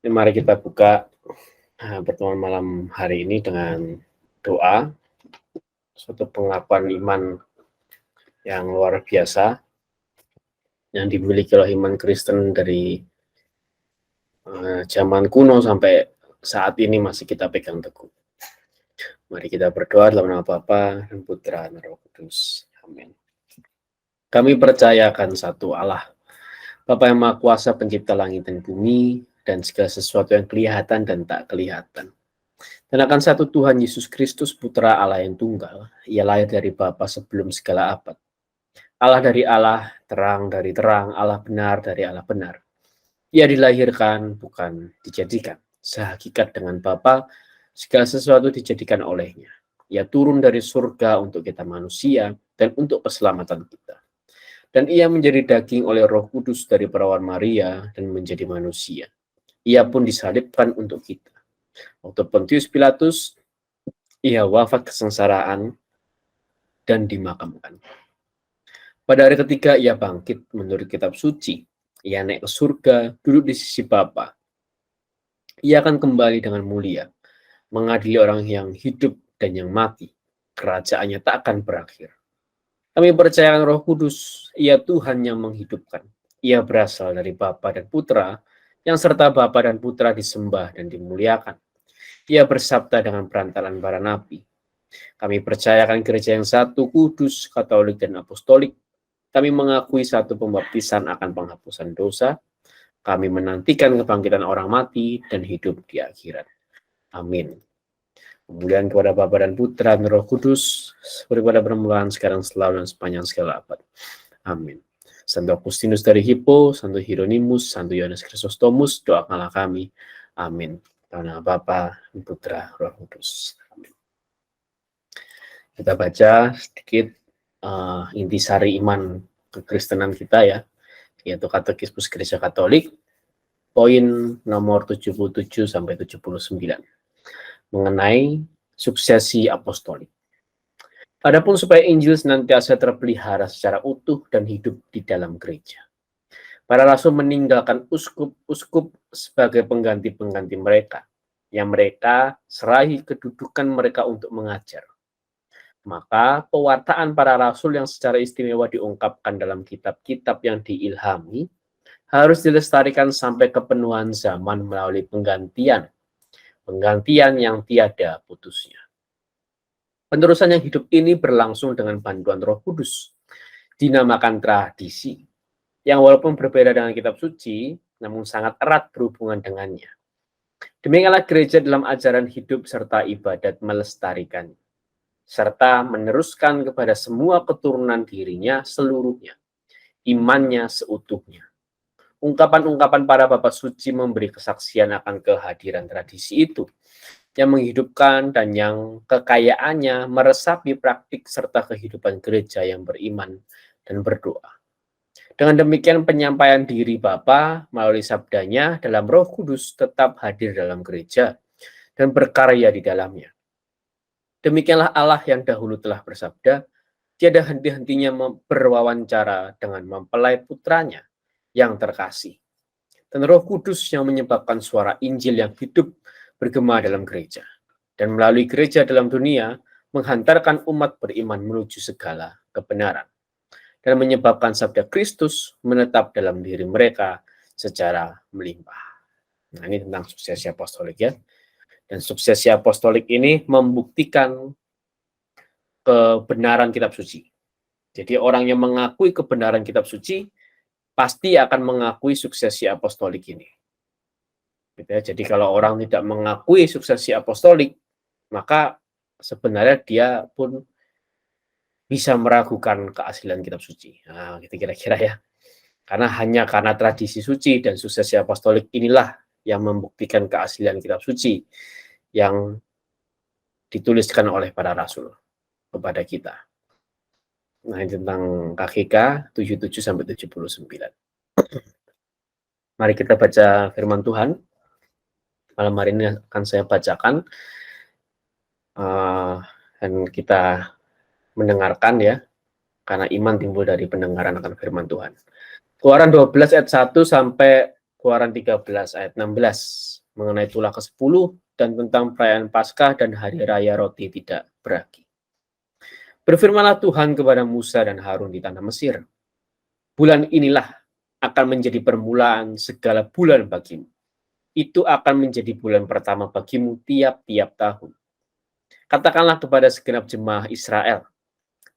Mari kita buka pertemuan malam hari ini dengan doa, suatu pengakuan iman yang luar biasa yang dimiliki oleh iman Kristen dari zaman kuno sampai saat ini masih kita pegang teguh. Mari kita berdoa dalam nama Bapa dan Putra dan Roh Kudus. Amin. Kami percayakan satu Allah, Bapa yang Maha Kuasa, Pencipta langit dan bumi, dan segala sesuatu yang kelihatan dan tak kelihatan. Dan akan satu Tuhan Yesus Kristus, Putra Allah yang tunggal. Ia lahir dari Bapa sebelum segala abad. Allah dari Allah, terang dari terang, Allah benar dari Allah benar. Ia dilahirkan, bukan dijadikan. Sehakikat dengan Bapa, segala sesuatu dijadikan olehnya. Ia turun dari surga untuk kita manusia dan untuk keselamatan kita. Dan ia menjadi daging oleh Roh Kudus dari perawan Maria dan menjadi manusia. Ia pun disalibkan untuk kita. Waktu Pontius Pilatus, ia wafat kesengsaraan dan dimakamkan. Pada hari ketiga ia bangkit menurut kitab suci. Ia naik ke surga, duduk di sisi Bapa. Ia akan kembali dengan mulia, mengadili orang yang hidup dan yang mati. Kerajaannya tak akan berakhir. Kami percayakan Roh Kudus, ia Tuhan yang menghidupkan. Ia berasal dari Bapa dan Putra, yang serta Bapa dan Putra disembah dan dimuliakan. Ia bersabda dengan perantaran para nabi. Kami percayakan gereja yang satu, kudus, katolik, dan apostolik. Kami mengakui satu pembaptisan akan penghapusan dosa. Kami menantikan kebangkitan orang mati dan hidup di akhirat. Amin. Kemuliaan kepada Bapa dan Putra dan Roh Kudus, seperti pada permulaan, sekarang, selalu, dan sepanjang segala abad. Amin. Santo Agustinus dari Hippo, Santo Hieronymus, Santo Yohanes Chrysostomus, doakanlah kami. Amin. Dalam nama Bapa, Putra, Roh Kudus. Amin. Kita baca sedikit intisari iman kekristenan kita ya, yaitu Katekismus Gereja Katolik, poin nomor 77 sampai 79, mengenai suksesi apostolik. Adapun supaya Injil senantiasa terpelihara secara utuh dan hidup di dalam gereja. Para rasul meninggalkan uskup-uskup sebagai pengganti-pengganti mereka, yang mereka serahi kedudukan mereka untuk mengajar. Maka pewartaan para rasul yang secara istimewa diungkapkan dalam kitab-kitab yang diilhami harus dilestarikan sampai kepenuhan zaman melalui penggantian yang tiada putusnya. Penerusan yang hidup ini berlangsung dengan bantuan Roh Kudus, dinamakan tradisi, yang walaupun berbeda dengan kitab suci, namun sangat erat berhubungan dengannya. Demikianlah gereja dalam ajaran hidup serta ibadat melestarikan, serta meneruskan kepada semua keturunan dirinya seluruhnya, imannya seutuhnya. Ungkapan-ungkapan para bapa suci memberi kesaksian akan kehadiran tradisi itu, yang menghidupkan dan yang kekayaannya meresapi praktik serta kehidupan gereja yang beriman dan berdoa. Dengan demikian penyampaian diri Bapa melalui sabdanya dalam Roh Kudus tetap hadir dalam gereja dan berkarya di dalamnya. Demikianlah Allah yang dahulu telah bersabda, tiada henti-hentinya berwawancara dengan mempelai putranya yang terkasih. Dan Roh Kudus yang menyebabkan suara Injil yang hidup bergema dalam gereja, dan melalui gereja dalam dunia menghantarkan umat beriman menuju segala kebenaran, dan menyebabkan sabda Kristus menetap dalam diri mereka secara melimpah. Nah, ini tentang suksesi apostolik ya. Dan suksesi apostolik ini membuktikan kebenaran kitab suci. Jadi orang yang mengakui kebenaran kitab suci pasti akan mengakui suksesi apostolik ini. Gitu ya. Jadi kalau orang tidak mengakui suksesi apostolik, maka sebenarnya dia pun bisa meragukan keaslian kitab suci. Nah, gitu kira-kira ya. Karena tradisi suci dan suksesi apostolik inilah yang membuktikan keaslian kitab suci yang dituliskan oleh para rasul kepada kita. Nah, ini tentang KGK 77 sampai 79. Mari kita baca firman Tuhan. Malam hari ini akan saya bacakan dan kita mendengarkan ya, karena iman timbul dari pendengaran akan firman Tuhan. Keluaran 12 ayat 1 sampai Keluaran 13 ayat 16 mengenai tulah ke-10 dan tentang perayaan Paskah dan hari raya roti tidak beragi. Berfirmanlah Tuhan kepada Musa dan Harun di tanah Mesir, bulan inilah akan menjadi permulaan segala bulan bagimu. Itu akan menjadi bulan pertama bagimu tiap-tiap tahun. Katakanlah kepada segenap jemaah Israel,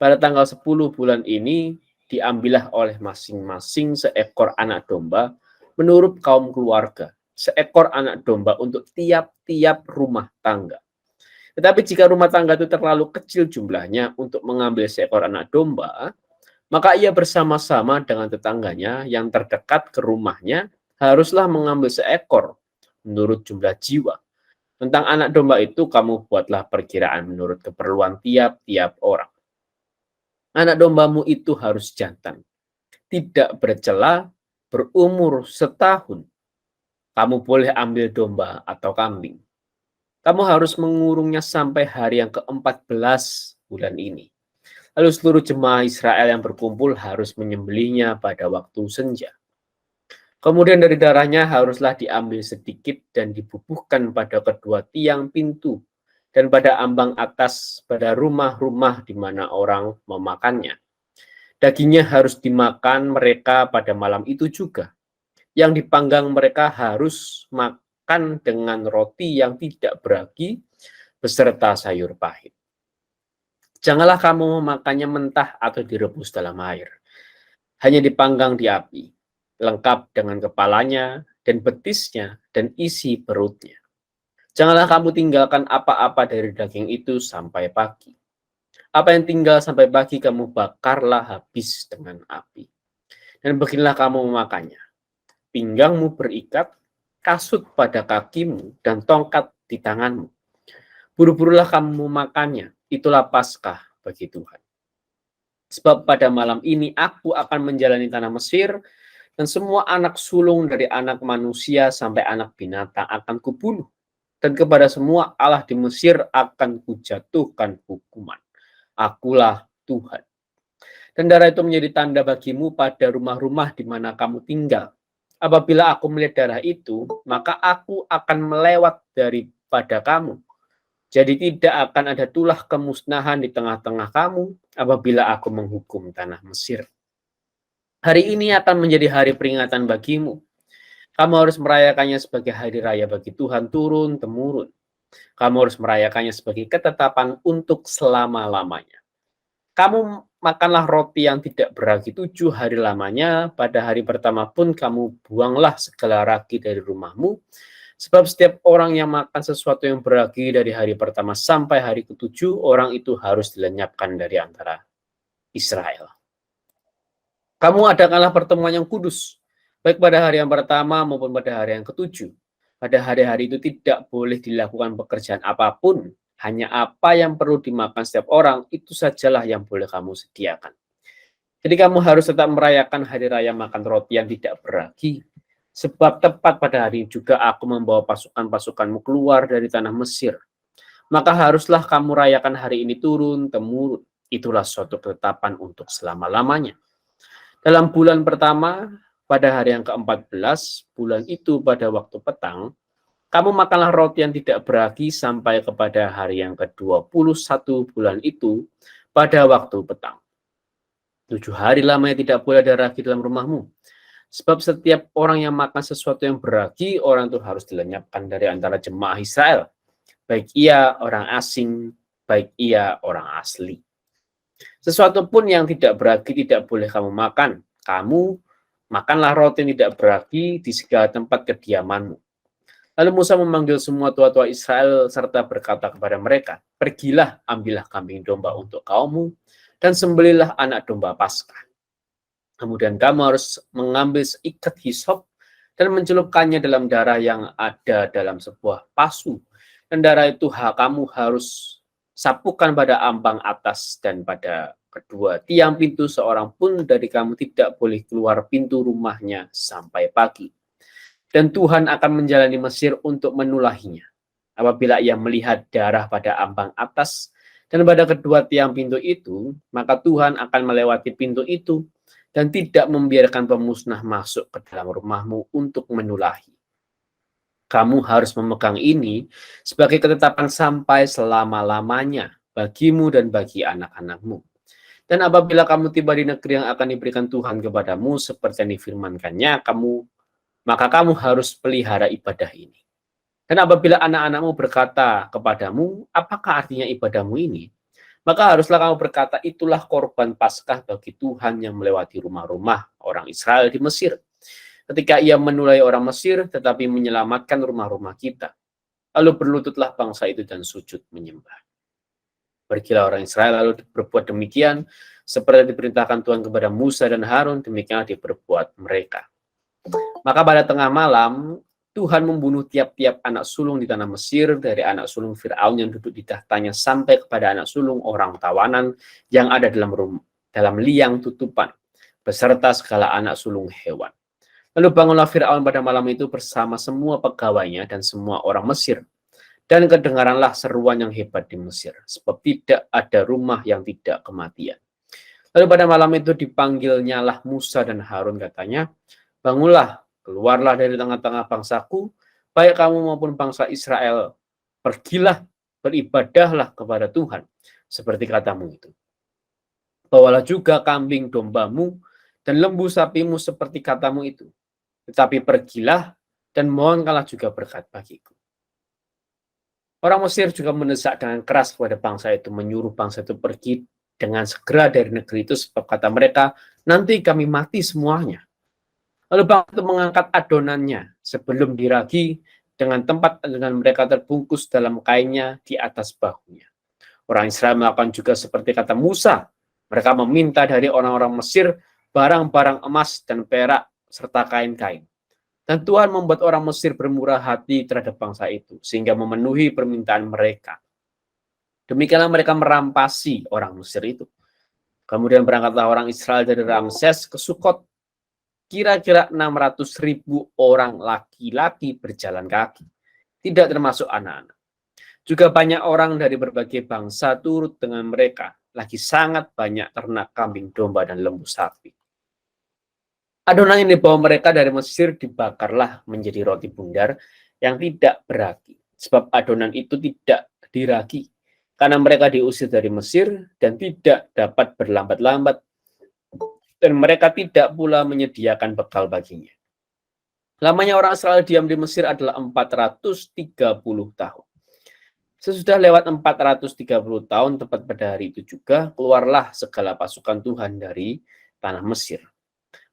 pada tanggal 10 bulan ini diambillah oleh masing-masing seekor anak domba menurut kaum keluarga, seekor anak domba untuk tiap-tiap rumah tangga. Tetapi jika rumah tangga itu terlalu kecil jumlahnya untuk mengambil seekor anak domba, maka ia bersama-sama dengan tetangganya yang terdekat ke rumahnya haruslah mengambil seekor menurut jumlah jiwa. Tentang anak domba itu kamu buatlah perkiraan menurut keperluan tiap-tiap orang. Anak dombamu itu harus jantan, tidak bercela, berumur setahun. Kamu boleh ambil domba atau kambing. Kamu harus mengurungnya sampai hari yang ke-14 bulan ini. Lalu seluruh jemaah Israel yang berkumpul harus menyembelihnya pada waktu senja. Kemudian dari darahnya haruslah diambil sedikit dan dibubuhkan pada kedua tiang pintu dan pada ambang atas pada rumah-rumah di mana orang memakannya. Dagingnya harus dimakan mereka pada malam itu juga. Yang dipanggang mereka harus makan dengan roti yang tidak beragi beserta sayur pahit. Janganlah kamu memakannya mentah atau direbus dalam air. Hanya dipanggang di api, lengkap dengan kepalanya dan betisnya dan isi perutnya. Janganlah kamu tinggalkan apa-apa dari daging itu sampai pagi. Apa yang tinggal sampai pagi kamu bakarlah habis dengan api. Dan beginilah kamu memakannya. Pinggangmu berikat, kasut pada kakimu, dan tongkat di tanganmu. Buru-burulah kamu memakannya. Itulah Paskah bagi Tuhan. Sebab pada malam ini aku akan menjalani tanah Mesir, dan semua anak sulung dari anak manusia sampai anak binatang akan kubunuh. Dan kepada semua Allah di Mesir akan kujatuhkan hukuman. Akulah Tuhan. Dan darah itu menjadi tanda bagimu pada rumah-rumah di mana kamu tinggal. Apabila aku melihat darah itu, maka aku akan melewat daripada kamu. Jadi tidak akan ada tulah kemusnahan di tengah-tengah kamu apabila aku menghukum tanah Mesir. Hari ini akan menjadi hari peringatan bagimu. Kamu harus merayakannya sebagai hari raya bagi Tuhan turun-temurun. Kamu harus merayakannya sebagai ketetapan untuk selama-lamanya. Kamu makanlah roti yang tidak beragi 7 hari lamanya. Pada hari pertama pun kamu buanglah segala ragi dari rumahmu. Sebab setiap orang yang makan sesuatu yang beragi dari hari pertama sampai hari ke-7, orang itu harus dilenyapkan dari antara Israel. Kamu adakanlah pertemuan yang kudus, baik pada hari yang pertama maupun pada hari yang ke-7. Pada hari-hari itu tidak boleh dilakukan pekerjaan apapun, hanya apa yang perlu dimakan setiap orang, itu sajalah yang boleh kamu sediakan. Jadi kamu harus tetap merayakan hari raya makan roti yang tidak beragi, sebab tepat pada hari juga aku membawa pasukan-pasukanmu keluar dari tanah Mesir. Maka haruslah kamu rayakan hari ini turun-temurun. Itulah suatu ketetapan untuk selama-lamanya. Dalam bulan pertama, pada hari yang ke-14, bulan itu pada waktu petang, kamu makanlah roti yang tidak beragi sampai kepada hari yang ke-21 bulan itu pada waktu petang. 7 hari lamanya tidak boleh ada ragi dalam rumahmu. Sebab setiap orang yang makan sesuatu yang beragi, orang itu harus dilenyapkan dari antara jemaah Israel. Baik ia orang asing, baik ia orang asli. Sesuatu pun yang tidak beragi tidak boleh kamu makan. Kamu makanlah roti yang tidak beragi di segala tempat kediamanmu. Lalu Musa memanggil semua tua-tua Israel serta berkata kepada mereka, pergilah, ambillah kambing domba untuk kaummu, dan sembelihlah anak domba Paskah. Kemudian kamu harus mengambil seikat hisop dan mencelupkannya dalam darah yang ada dalam sebuah pasu. Dan darah itu kamu harus sapukan pada ambang atas dan pada kedua tiang pintu. Seorang pun dari kamu tidak boleh keluar pintu rumahnya sampai pagi. Dan Tuhan akan menjalani Mesir untuk menulahinya. Apabila ia melihat darah pada ambang atas dan pada kedua tiang pintu itu, maka Tuhan akan melewati pintu itu dan tidak membiarkan pemusnah masuk ke dalam rumahmu untuk menulahi. Kamu harus memegang ini sebagai ketetapan sampai selama-lamanya bagimu dan bagi anak-anakmu. Dan apabila kamu tiba di negeri yang akan diberikan Tuhan kepadamu seperti yang difirmankannya, maka kamu harus pelihara ibadah ini. Dan apabila anak-anakmu berkata kepadamu, apakah artinya ibadahmu ini? Maka haruslah kamu berkata, itulah korban Paskah bagi Tuhan yang melewati rumah-rumah orang Israel di Mesir. Ketika ia menulai orang Mesir, tetapi menyelamatkan rumah-rumah kita. Lalu berlututlah bangsa itu dan sujud menyembah. Pergilah orang Israel lalu berbuat demikian, seperti diperintahkan Tuhan kepada Musa dan Harun, demikianlah diperbuat mereka. Maka pada tengah malam, Tuhan membunuh tiap-tiap anak sulung di tanah Mesir, dari anak sulung Fir'aun yang duduk di tahtanya sampai kepada anak sulung orang tawanan yang ada dalam liang tutupan, beserta segala anak sulung hewan. Lalu bangunlah Fir'aun pada malam itu bersama semua pegawainya dan semua orang Mesir. Dan kedengaranlah seruan yang hebat di Mesir, sebab tidak ada rumah yang tidak kematian. Lalu pada malam itu dipanggilnyalah Musa dan Harun, katanya, bangunlah, keluarlah dari tengah-tengah bangsaku, baik kamu maupun bangsa Israel. Pergilah, beribadahlah kepada Tuhan, seperti katamu itu. Bawalah juga kambing dombamu dan lembu sapimu seperti katamu itu. Tetapi pergilah dan mohonkanlah juga berkat bagiku. Orang Mesir juga mendesak dengan keras kepada bangsa itu, menyuruh bangsa itu pergi dengan segera dari negeri itu, sebab kata mereka, nanti kami mati semuanya. Lalu bangsa itu mengangkat adonannya sebelum diragi dengan tempat adonan mereka terbungkus dalam kainnya di atas bahunya. Orang Israel melakukan juga seperti kata Musa. Mereka meminta dari orang-orang Mesir barang-barang emas dan perak serta kain-kain. Dan Tuhan membuat orang Mesir bermurah hati terhadap bangsa itu, sehingga memenuhi permintaan mereka. Demikianlah mereka merampasi orang Mesir itu. Kemudian berangkatlah orang Israel dari Ramses ke Sukot. Kira-kira 600.000 orang laki-laki berjalan kaki, tidak termasuk anak-anak. Juga banyak orang dari berbagai bangsa turut dengan mereka, lagi sangat banyak ternak kambing domba dan lembu sapi. Adonan yang dibawa mereka dari Mesir dibakarlah menjadi roti bundar yang tidak beragi, sebab adonan itu tidak diragi, karena mereka diusir dari Mesir dan tidak dapat berlambat-lambat, dan mereka tidak pula menyediakan bekal baginya. Lamanya orang Israel diam di Mesir adalah 430 tahun. Sesudah lewat 430 tahun, tepat pada hari itu juga, keluarlah segala pasukan Tuhan dari tanah Mesir.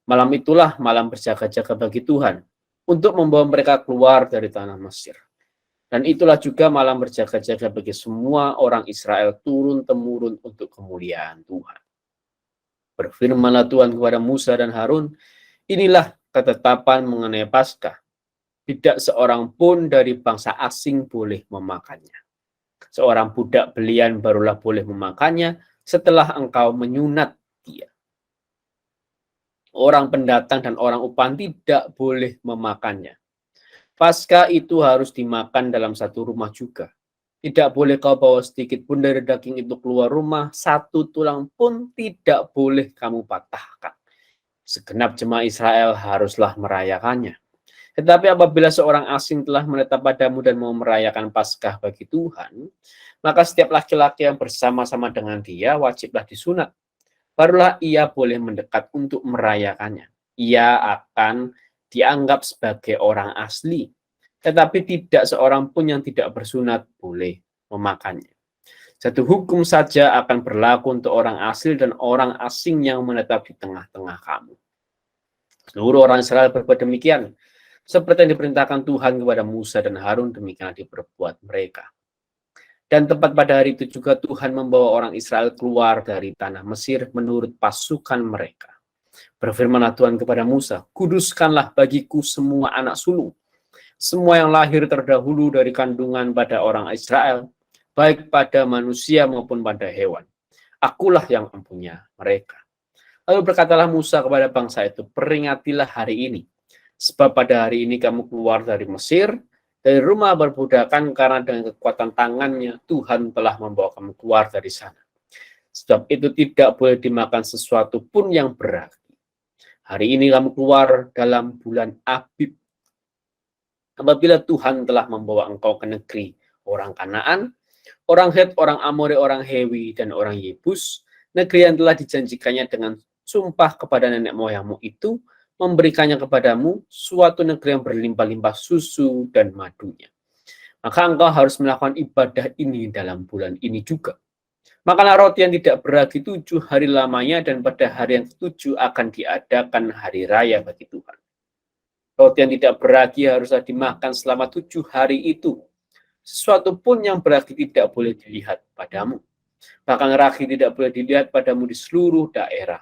Malam itulah malam berjaga-jaga bagi Tuhan, untuk membawa mereka keluar dari tanah Mesir. Dan itulah juga malam berjaga-jaga bagi semua orang Israel turun-temurun untuk kemuliaan Tuhan. Berfirmanlah Tuhan kepada Musa dan Harun, inilah ketetapan mengenai Paskah. Tidak seorang pun dari bangsa asing boleh memakannya. Seorang budak belian barulah boleh memakannya setelah engkau menyunat dia. Orang pendatang dan orang upah tidak boleh memakannya. Paskah itu harus dimakan dalam satu rumah juga. Tidak boleh kau bawa sedikit pun dari daging itu keluar rumah, satu tulang pun tidak boleh kamu patahkan. Segenap jemaah Israel haruslah merayakannya. Tetapi apabila seorang asing telah menetap padamu dan mau merayakan Paskah bagi Tuhan, maka setiap laki-laki yang bersama-sama dengan dia wajiblah disunat. Barulah ia boleh mendekat untuk merayakannya. Ia akan dianggap sebagai orang asli, tetapi tidak seorang pun yang tidak bersunat boleh memakannya. Satu hukum saja akan berlaku untuk orang asli dan orang asing yang menetap di tengah-tengah kamu. Seluruh orang Israel berbuat demikian, seperti yang diperintahkan Tuhan kepada Musa dan Harun, demikianlah diperbuat mereka. Dan tepat pada hari itu juga Tuhan membawa orang Israel keluar dari tanah Mesir menurut pasukan mereka. Berfirmanlah Tuhan kepada Musa, kuduskanlah bagiku semua anak sulung, semua yang lahir terdahulu dari kandungan pada orang Israel, baik pada manusia maupun pada hewan. Akulah yang mempunyai mereka. Lalu berkatalah Musa kepada bangsa itu, peringatilah hari ini, sebab pada hari ini kamu keluar dari Mesir, dari rumah perbudakan, karena dengan kekuatan tangannya Tuhan telah membawa kamu keluar dari sana. Sebab itu tidak boleh dimakan sesuatu pun yang beragi. Hari ini kamu keluar dalam bulan Abib. Apabila Tuhan telah membawa engkau ke negeri orang Kanaan, orang Het, orang Amore, orang Hewi, dan orang Yebus, negeri yang telah dijanjikannya dengan sumpah kepada nenek moyangmu itu, memberikannya kepadamu suatu negeri yang berlimpah-limpah susu dan madunya. Maka engkau harus melakukan ibadah ini dalam bulan ini juga. Makanlah roti yang tidak beragi 7 hari lamanya, dan pada hari yang ke-7 akan diadakan hari raya bagi Tuhan. Roti yang tidak beragi haruslah dimakan selama 7 hari itu. Sesuatu pun yang beragi tidak boleh dilihat padamu. Bahkan ragi tidak boleh dilihat padamu di seluruh daerah.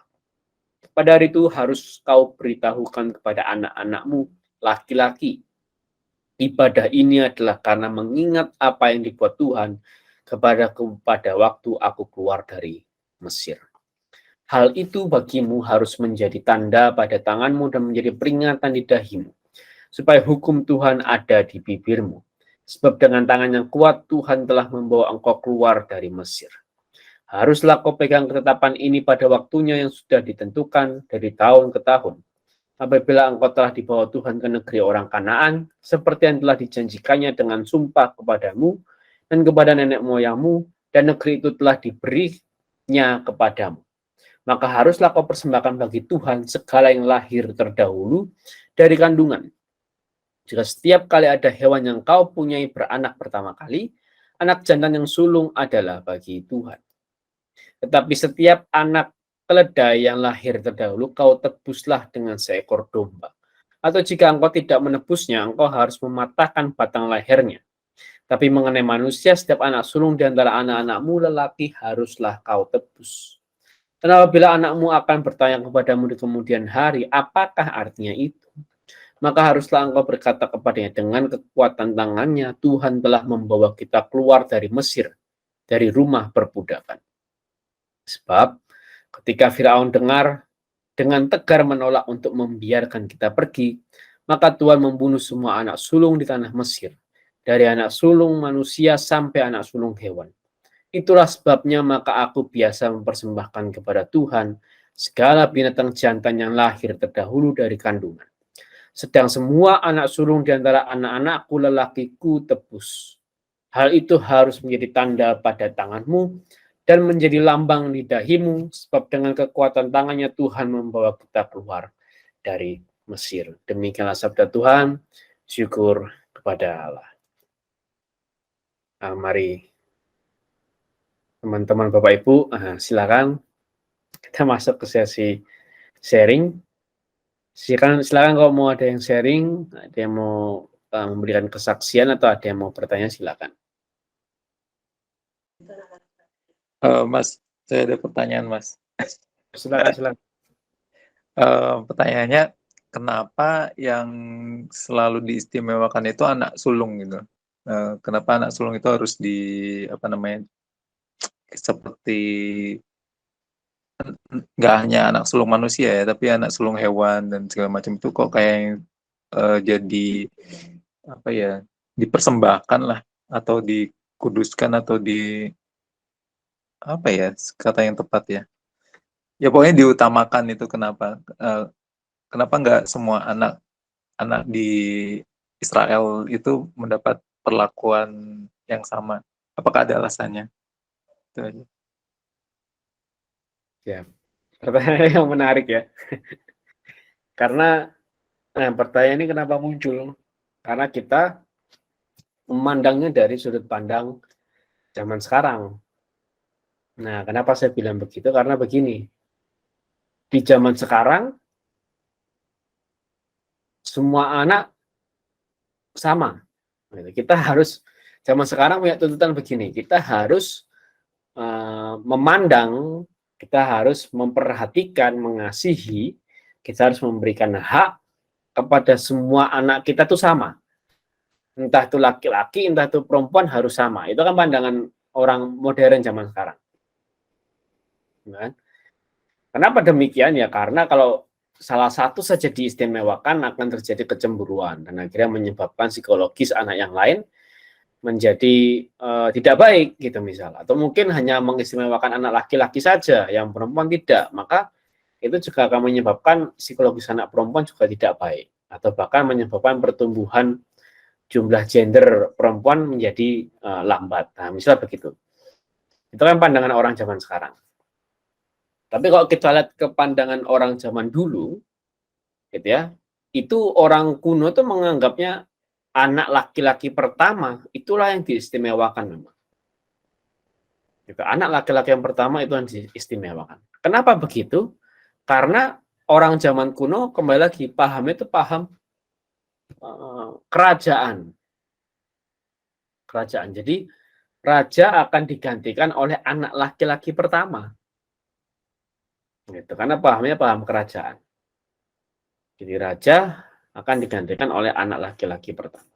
Pada hari itu harus kau beritahukan kepada anak-anakmu laki-laki. Ibadah ini adalah karena mengingat apa yang dibuat Tuhan kepadaku pada waktu aku keluar dari Mesir. Hal itu bagimu harus menjadi tanda pada tanganmu dan menjadi peringatan di dahimu, supaya hukum Tuhan ada di bibirmu. Sebab dengan tangan yang kuat Tuhan telah membawa engkau keluar dari Mesir. Haruslah kau pegang ketetapan ini pada waktunya yang sudah ditentukan dari tahun ke tahun. Apabila engkau telah dibawa Tuhan ke negeri orang Kanaan, seperti yang telah dijanjikannya dengan sumpah kepadamu dan kepada nenek moyangmu, dan negeri itu telah diberinya kepadamu. Maka haruslah kau persembahkan bagi Tuhan segala yang lahir terdahulu dari kandungan. Jika setiap kali ada hewan yang kau punyai beranak pertama kali, anak jantan yang sulung adalah bagi Tuhan. Tetapi setiap anak keledai yang lahir terdahulu kau tebuslah dengan seekor domba. Atau jika engkau tidak menebusnya, engkau harus mematahkan batang lehernya. Tapi mengenai manusia, setiap anak sulung di antara anak-anakmu lelaki haruslah kau tebus. Dan apabila anakmu akan bertanya kepadamu di kemudian hari, apakah artinya itu? Maka haruslah engkau berkata kepadanya, dengan kekuatan tangannya Tuhan telah membawa kita keluar dari Mesir, dari rumah perbudakan. Sebab ketika Firaun dengar, dengan tegar menolak untuk membiarkan kita pergi, maka Tuhan membunuh semua anak sulung di tanah Mesir, dari anak sulung manusia sampai anak sulung hewan. Itulah sebabnya maka aku biasa mempersembahkan kepada Tuhan segala binatang jantan yang lahir terdahulu dari kandungan. Sedang semua anak sulung di antara anak-anakku lelakiku tebus. Hal itu harus menjadi tanda pada tanganmu dan menjadi lambang di dahimu, sebab dengan kekuatan tangannya Tuhan membawa kita keluar dari Mesir. Demikianlah sabda Tuhan, syukur kepada Allah. Mari teman-teman Bapak Ibu, silakan kita masuk ke sesi sharing. Silakan kalau mau ada yang sharing, ada yang mau memberikan kesaksian atau ada yang mau bertanya, silakan. Mas, saya ada pertanyaan, Mas. Silakan. Pertanyaannya, kenapa yang selalu diistimewakan itu anak sulung gitu? Kenapa anak sulung itu harus seperti nggak hanya anak sulung manusia ya, tapi anak sulung hewan dan segala macam itu kok kayak jadi dipersembahkan lah, atau dikuduskan, atau kata yang tepat ya. Ya pokoknya diutamakan itu kenapa? Kenapa nggak semua anak di Israel itu mendapat perlakuan yang sama? Apakah ada alasannya? Itu aja. Ya, pertanyaan yang menarik ya. Karena pertanyaan ini kenapa muncul? Karena kita memandangnya dari sudut pandang zaman sekarang. Nah, kenapa saya bilang begitu? Karena begini, di zaman sekarang semua anak sama. Kita harus, zaman sekarang punya tuntutan begini, kita harus memandang, kita harus memperhatikan, mengasihi, kita harus memberikan hak kepada semua anak kita tuh sama. Entah itu laki-laki, entah itu perempuan, harus sama. Itu kan pandangan orang modern zaman sekarang. Kan? Kenapa demikian? Ya karena kalau salah satu saja diistimewakan akan terjadi kecemburuan dan akhirnya menyebabkan psikologis anak yang lain menjadi tidak baik gitu misal, atau mungkin hanya mengistimewakan anak laki-laki saja, yang perempuan tidak, maka itu juga akan menyebabkan psikologis anak perempuan juga tidak baik, atau bahkan menyebabkan pertumbuhan jumlah gender perempuan menjadi lambat. Nah, misalnya begitu. Itu kan pandangan orang zaman sekarang. Tapi kalau kita lihat ke pandangan orang zaman dulu, gitu ya, itu orang kuno tuh menganggapnya anak laki-laki pertama itulah yang diistimewakan memang. Gitu. Anak laki-laki yang pertama itu yang diistimewakan. Kenapa begitu? Karena orang zaman kuno kembali lagi pahamnya itu paham kerajaan. Kerajaan. Jadi raja akan digantikan oleh anak laki-laki pertama. Gitu. Karena pahamnya paham kerajaan. Jadi raja akan digantikan oleh anak laki-laki pertama.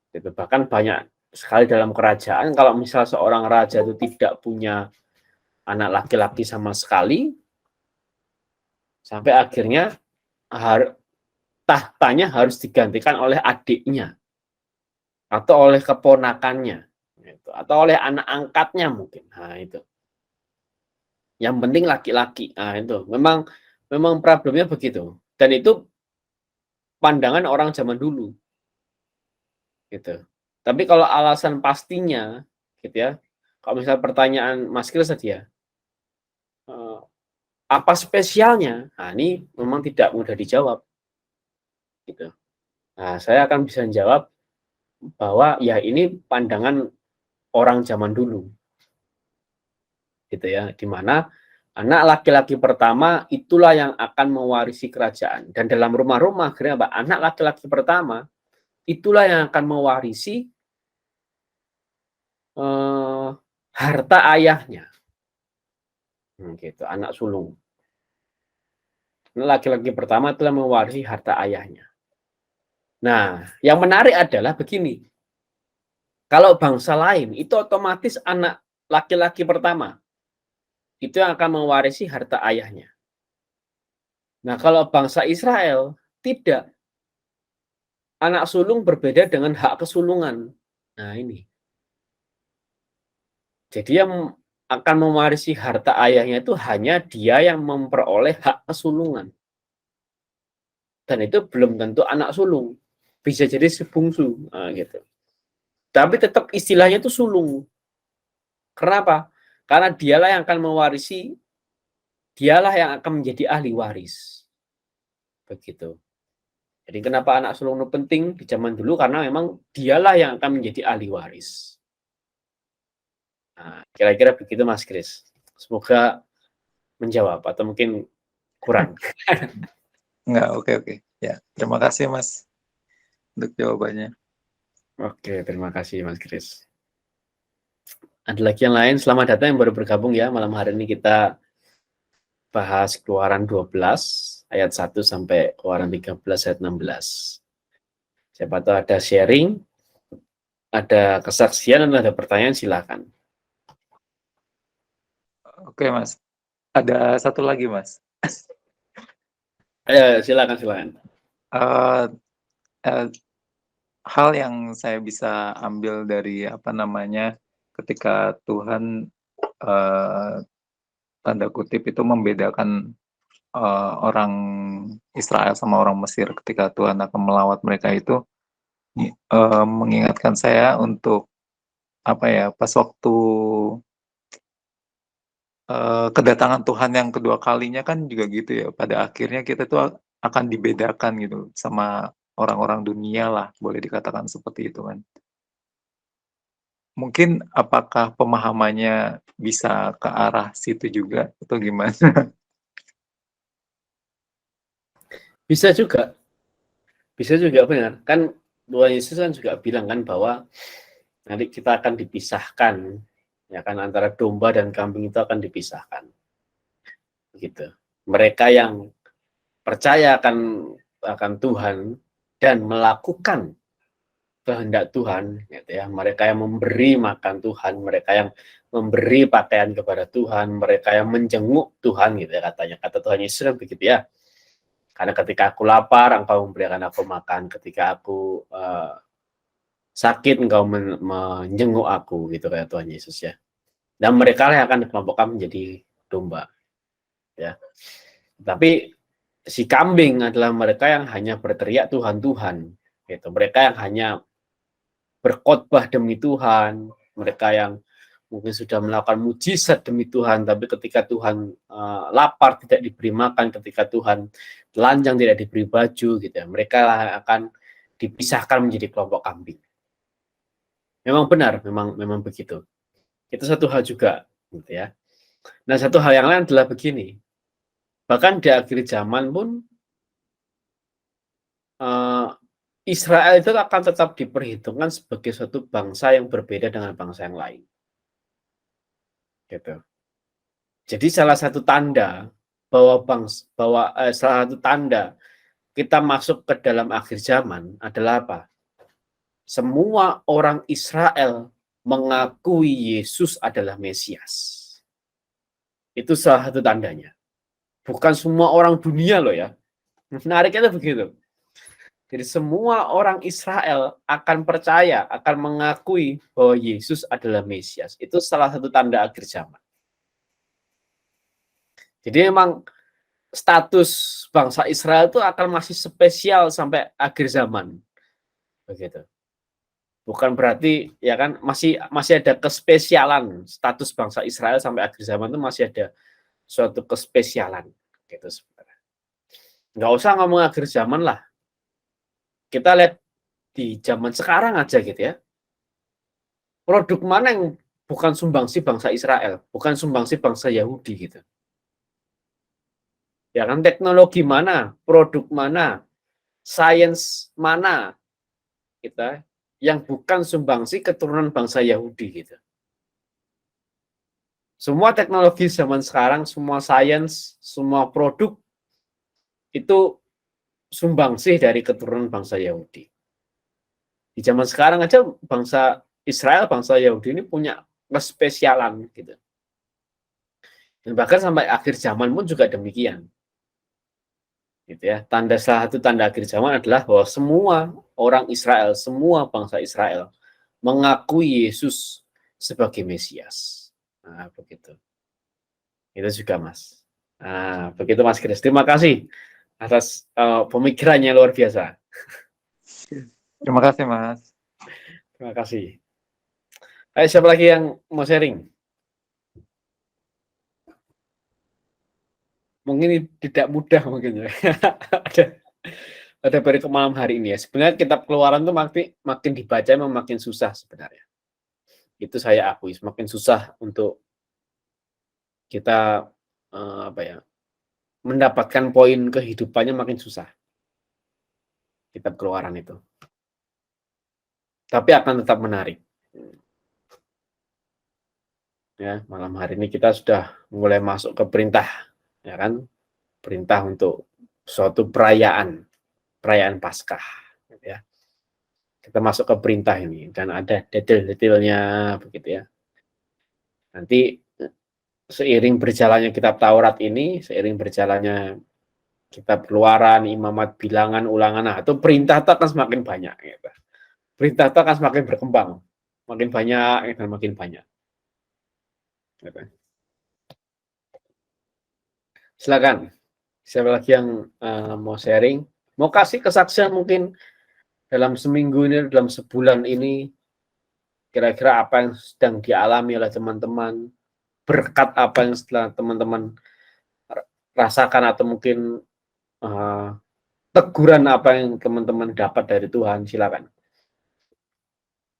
Itu bahkan banyak sekali dalam kerajaan kalau misal seorang raja itu tidak punya anak laki-laki sama sekali, sampai akhirnya tahtanya harus digantikan oleh adiknya atau oleh keponakannya, gitu. Atau oleh anak angkatnya mungkin. Nah itu. Yang penting laki-laki. Nah itu. Memang problemnya begitu. Dan itu pandangan orang zaman dulu. Gitu. Tapi kalau alasan pastinya, gitu ya, kalau misalnya pertanyaan Mas Kris tadi ya, apa spesialnya? Nah, ini memang tidak mudah dijawab. Gitu. Nah, saya akan bisa jawab bahwa ya ini pandangan orang zaman dulu. Gitu ya, di mana anak laki-laki pertama itulah yang akan mewarisi kerajaan. Dan dalam rumah-rumah, kenapa? Anak laki-laki pertama itulah yang akan mewarisi harta ayahnya. Gitu, anak sulung. Laki-laki pertama telah mewarisi harta ayahnya. Nah, yang menarik adalah begini. Kalau bangsa lain, itu otomatis anak laki-laki pertama. Itu yang akan mewarisi harta ayahnya. Nah, kalau bangsa Israel, tidak. Anak sulung berbeda dengan hak kesulungan. Nah, ini. Jadi yang akan mewarisi harta ayahnya itu hanya dia yang memperoleh hak kesulungan. Dan itu belum tentu anak sulung. Bisa jadi sebungsu. Nah, gitu. Tapi tetap istilahnya itu sulung. Kenapa? Karena dialah yang akan mewarisi, dialah yang akan menjadi ahli waris. Begitu. Jadi kenapa anak sulung itu penting di zaman dulu? Karena memang dialah yang akan menjadi ahli waris. Nah, kira-kira begitu Mas Kris. Semoga menjawab atau mungkin kurang. Enggak, oke. Ya, terima kasih Mas untuk jawabannya. Oke, terima kasih Mas Kris. Ada lagi yang lain? Selamat datang yang baru bergabung ya. Malam hari ini kita bahas Keluaran 12 ayat 1 sampai Keluaran 13 ayat 16. Siapa tahu ada sharing, ada kesaksian, dan ada pertanyaan, silakan. Oke Mas, ada satu lagi Mas. Silakan. Hal yang saya bisa ambil dari ketika Tuhan tanda kutip itu membedakan orang Israel sama orang Mesir ketika Tuhan akan melawat mereka itu mengingatkan saya untuk pas waktu kedatangan Tuhan yang kedua kalinya kan juga gitu ya, pada akhirnya kita tuh akan dibedakan gitu sama orang-orang dunia lah, boleh dikatakan seperti itu kan. Mungkin apakah pemahamannya bisa ke arah situ juga atau gimana? Bisa juga benar. Kan Tuhan Yesus kan juga bilang kan bahwa nanti kita akan dipisahkan, ya kan, antara domba dan kambing itu akan dipisahkan. Begitu. Mereka yang percaya akan Tuhan dan melakukan kehendak Tuhan, gitu ya. Mereka yang memberi makan Tuhan, mereka yang memberi pakaian kepada Tuhan, mereka yang menjenguk Tuhan, gitu ya katanya. Kata Tuhan Yesus kan begitu ya. Karena ketika aku lapar, engkau memberikan aku makan. Ketika aku sakit, engkau menjenguk aku, gitu kayak Tuhan Yesus ya. Dan mereka yang akan dikelompokkan menjadi domba. ya. Tapi si kambing adalah mereka yang hanya berteriak Tuhan Tuhan, gitu. Mereka yang hanya berkhotbah demi Tuhan, mereka yang mungkin sudah melakukan mujizat demi Tuhan, tapi ketika Tuhan lapar tidak diberi makan, ketika Tuhan telanjang tidak diberi baju, gitu ya, mereka akan dipisahkan menjadi kelompok kambing. Memang benar, memang begitu. Itu satu hal juga, gitu ya. Nah, satu hal yang lain adalah begini, bahkan di akhir zaman pun Israel itu akan tetap diperhitungkan sebagai suatu bangsa yang berbeda dengan bangsa yang lain. Gitu. Jadi salah satu tanda salah satu tanda kita masuk ke dalam akhir zaman adalah apa? Semua orang Israel mengakui Yesus adalah Mesias. Itu salah satu tandanya. Bukan semua orang dunia loh ya. Menariknya itu begitu. Jadi semua orang Israel akan percaya, akan mengakui bahwa Yesus adalah Mesias. Itu salah satu tanda akhir zaman. Jadi memang status bangsa Israel itu akan masih spesial sampai akhir zaman. Begitu. Bukan berarti ya kan masih ada kespesialan status bangsa Israel sampai akhir zaman itu masih ada suatu kespesialan gitu sebenarnya. Nggak usah ngomong akhir zaman lah. Kita lihat di zaman sekarang aja gitu ya. Produk mana yang bukan sumbangsi bangsa Israel, bukan sumbangsi bangsa Yahudi gitu. Ya kan, teknologi mana, produk mana, sains mana kita yang bukan sumbangsi keturunan bangsa Yahudi gitu. Semua teknologi zaman sekarang, semua sains, semua produk itu sumbangsi dari keturunan bangsa Yahudi. Di zaman sekarang aja bangsa Israel, bangsa Yahudi ini punya kespesialan gitu. Dan bahkan sampai akhir zaman pun juga demikian. Gitu ya. Salah satu tanda akhir zaman adalah bahwa semua orang Israel, semua bangsa Israel mengakui Yesus sebagai Mesias. Nah, begitu. Itu juga, Mas. Nah, begitu Mas Kris. Terima kasih atas pemikirannya luar biasa. Terima kasih, Mas. Terima kasih. Ayo, siapa lagi yang mau sharing? Mungkin tidak mudah mungkin ya. ada baru ke malam hari ini ya. Sebenarnya kitab Keluaran tuh makin dibaca memang makin susah sebenarnya. Itu saya akui, semakin susah untuk kita mendapatkan poin kehidupannya makin susah. Kitab Keluaran itu. Tapi akan tetap menarik. Ya, malam hari ini kita sudah mulai masuk ke perintah, ya kan? Perintah untuk suatu perayaan Paskah, gitu ya. Kita masuk ke perintah ini dan ada detail-detailnya begitu ya. Nanti seiring berjalannya kitab Taurat ini, seiring berjalannya kitab Keluaran, Imamat, Bilangan, Ulangan, nah itu perintah itu akan semakin banyak. Gitu. Perintah itu akan semakin berkembang, makin banyak dan makin banyak. Gitu. Silakan, siapa lagi yang mau sharing, mau kasih kesaksian mungkin dalam seminggu ini, dalam sebulan ini, kira-kira apa yang sedang dialami oleh teman-teman, berkat apa yang setelah teman-teman rasakan atau mungkin teguran apa yang teman-teman dapat dari Tuhan, silakan.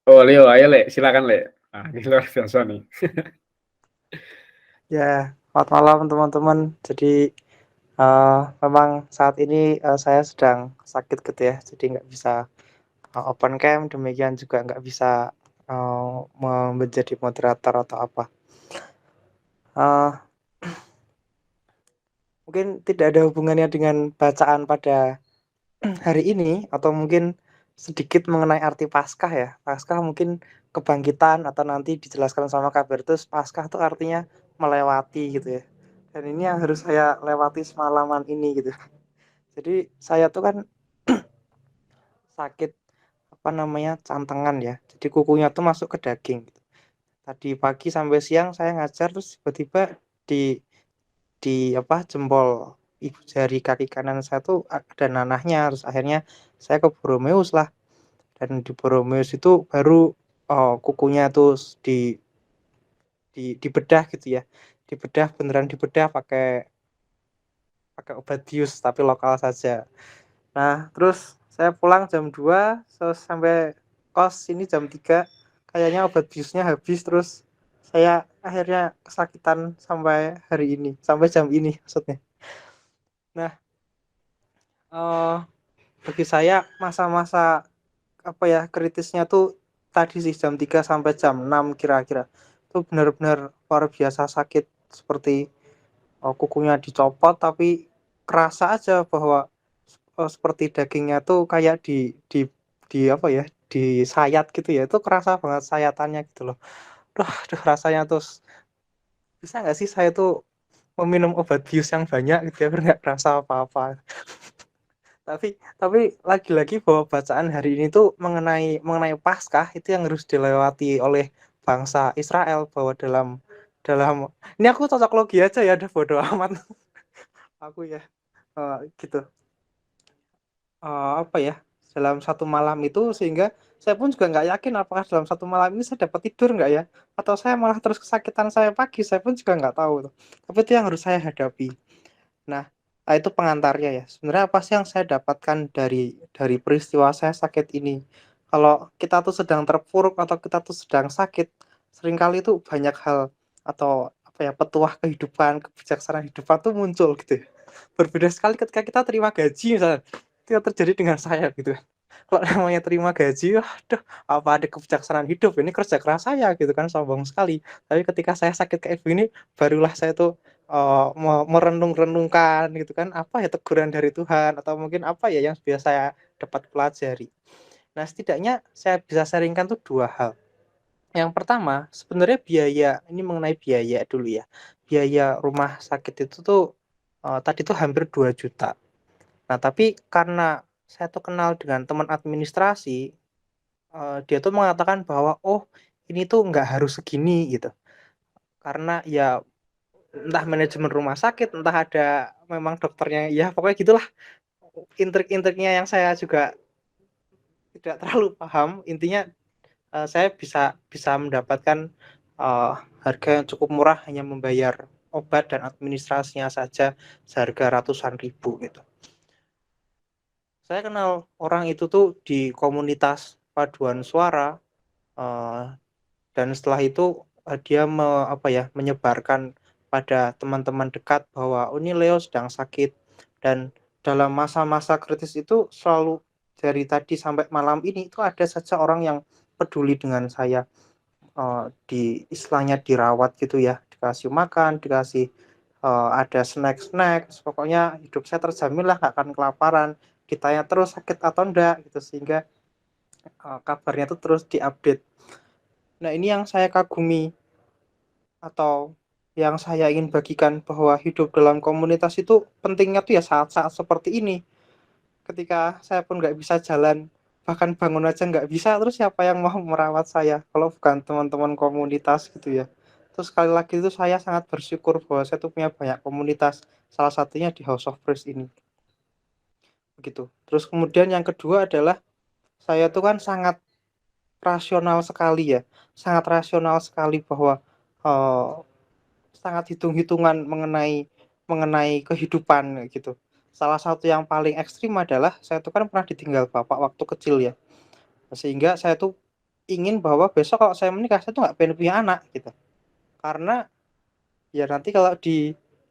Oh Leo, ayo Le, silakan Le. Nah, ini luar biasa nih. Ya, selamat malam teman-teman. Jadi memang saat ini saya sedang sakit gitu ya, jadi nggak bisa open cam, demikian juga nggak bisa menjadi moderator atau apa. Mungkin tidak ada hubungannya dengan bacaan pada hari ini, atau mungkin sedikit mengenai arti Paskah ya. Paskah mungkin kebangkitan, atau nanti dijelaskan sama Kak Bertus, Paskah itu artinya melewati gitu ya. Dan ini yang harus saya lewati semalaman ini gitu. Jadi saya tuh kan sakit cantengan ya. Jadi kukunya tuh masuk ke daging gitu. Tadi pagi sampai siang saya ngajar, terus tiba-tiba di jempol ibu jari kaki kanan saya tuh ada nanahnya, terus akhirnya saya ke Borromeus lah, dan di Borromeus itu baru, kukunya tuh dibedah gitu ya, beneran dibedah pakai pakai obat bius tapi lokal saja. Nah, terus saya pulang jam 2, terus sampai kos ini jam 3, kayaknya obat biusnya habis, terus saya akhirnya kesakitan sampai hari ini, sampai jam ini maksudnya. Nah, eee, bagi saya masa-masa, kritisnya tuh tadi sih jam 3 sampai jam 6 kira-kira. Itu benar-benar luar biasa sakit, seperti, kukunya dicopot tapi kerasa aja bahwa seperti dagingnya tuh kayak disayat gitu ya, itu kerasa banget sayatannya gitu loh. Aduh rasanya tuh bisa nggak sih saya tuh meminum obat bius yang banyak gitu ya, biar nggak kerasa apa-apa. Tapi lagi-lagi bahwa bacaan hari ini tuh mengenai Paskah itu yang harus dilewati oleh bangsa Israel, bahwa dalam dalam ini aku cocok logi aja ya, udah bodo amat aku ya, gitu. Apa ya, dalam satu malam itu, sehingga saya pun juga nggak yakin apakah dalam satu malam ini saya dapat tidur nggak ya, atau saya malah terus kesakitan saya pagi, saya pun juga nggak tahu tuh. Tapi itu yang harus saya hadapi. Nah, itu pengantarnya ya. Sebenarnya apa sih yang saya dapatkan dari peristiwa saya sakit ini? Kalau kita tuh sedang terpuruk atau kita tuh sedang sakit, seringkali tuh banyak hal atau petuah kehidupan, kebijaksanaan hidupan tuh muncul gitu ya. Berbeda sekali ketika kita terima gaji misalnya. Itu yang terjadi dengan saya gitu kan. Kalau namanya terima gaji, waduh, apa ada kebijaksanaan hidup, ini kerja keras saya gitu kan, sombong sekali. Tapi ketika saya sakit kayak begini, barulah saya tuh merenung-renungkan gitu kan, apa ya teguran dari Tuhan, atau mungkin apa ya yang biasa saya dapat pelajari. Nah, setidaknya saya bisa sharingkan tuh 2 hal. Yang pertama, sebenarnya biaya, ini mengenai biaya dulu ya. Biaya rumah sakit itu tuh, tadi tuh hampir 2 juta. Nah, tapi karena saya tuh kenal dengan teman administrasi, dia tuh mengatakan bahwa, "Oh, ini tuh nggak harus segini," gitu. Karena ya entah manajemen rumah sakit, entah ada memang dokternya, ya pokoknya gitulah, intrik-intriknya yang saya juga tidak terlalu paham. Intinya, saya bisa bisa mendapatkan, eee, harga yang cukup murah hanya membayar obat dan administrasinya saja seharga ratusan ribu gitu. Saya kenal orang itu tuh di komunitas paduan suara, eee, dan setelah itu, dia menyebarkan pada teman-teman dekat bahwa, "Oh, ini Leo sedang sakit." Dan dalam masa-masa kritis itu selalu, dari tadi sampai malam ini itu ada saja orang yang peduli dengan saya, istilahnya dirawat gitu ya, dikasih makan, dikasih, ada snack-snack, pokoknya hidup saya terjamin lah, nggak akan kelaparan, ditanya terus sakit atau enggak gitu, sehingga, kabarnya tuh terus diupdate. Nah, ini yang saya kagumi, atau yang saya ingin bagikan, bahwa hidup dalam komunitas itu pentingnya tuh ya saat-saat seperti ini. Ketika saya pun nggak bisa jalan, bahkan bangun aja nggak bisa, terus siapa yang mau merawat saya kalau bukan teman-teman komunitas gitu ya. Terus sekali lagi itu saya sangat bersyukur bahwa saya tuh punya banyak komunitas, salah satunya di House of Praise ini, begitu. Terus kemudian yang kedua adalah, saya tuh kan sangat rasional sekali ya, sangat rasional sekali, bahwa, eee, sangat hitung-hitungan mengenai mengenai kehidupan gitu. Salah satu yang paling ekstrim adalah saya tuh kan pernah ditinggal bapak waktu kecil ya, sehingga saya tuh ingin bahwa besok kalau saya menikah, saya tuh nggak pengen punya anak gitu. Karena ya nanti kalau